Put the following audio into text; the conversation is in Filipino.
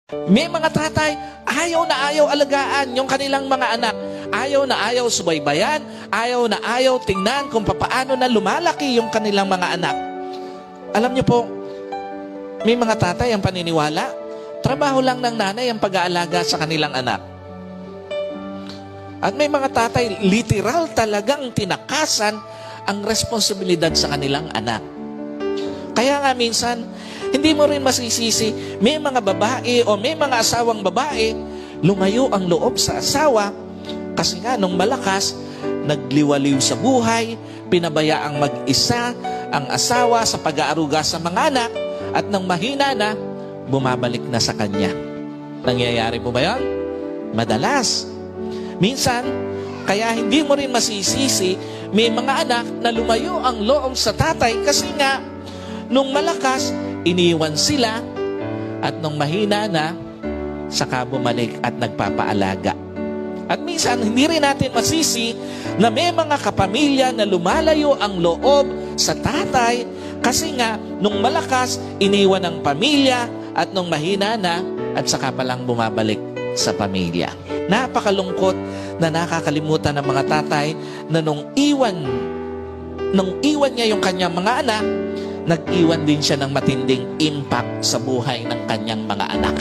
May mga tatay, ayaw na ayaw alagaan yung kanilang mga anak. Ayaw na ayaw subaybayan, ayaw na ayaw tingnan kung paano na lumalaki yung kanilang mga anak. Alam niyo po, may mga tatay ang paniniwala, trabaho lang ng nanay ang pag-aalaga sa kanilang anak. At may mga tatay, literal talagang tinakasan ang responsibilidad sa kanilang anak. Kaya nga minsan, hindi mo rin masisisi, may mga babae o may mga asawang babae, lumayo ang loob sa asawa kasi nga nung malakas, nagliwaliw sa buhay, pinabayaang mag-isa ang asawa sa pag-aaruga sa mga anak at nang mahina na, bumabalik na sa kanya. Nangyayari po ba yan? Madalas. Minsan, kaya hindi mo rin masisisi, may mga anak na lumayo ang loob sa tatay kasi nga, nung malakas, iniwan sila at nung mahina na, saka bumalik at nagpapaalaga. At minsan, hindi rin natin masisi na may mga kapamilya na lumalayo ang loob sa tatay kasi nga, nung malakas, iniwan ang pamilya at nung mahina na, at saka palang bumabalik sa pamilya. Napakalungkot na nakakalimutan ng mga tatay na nung iwan niya yung kanyang mga anak, nag-iwan din siya ng matinding impact sa buhay ng kanyang mga anak.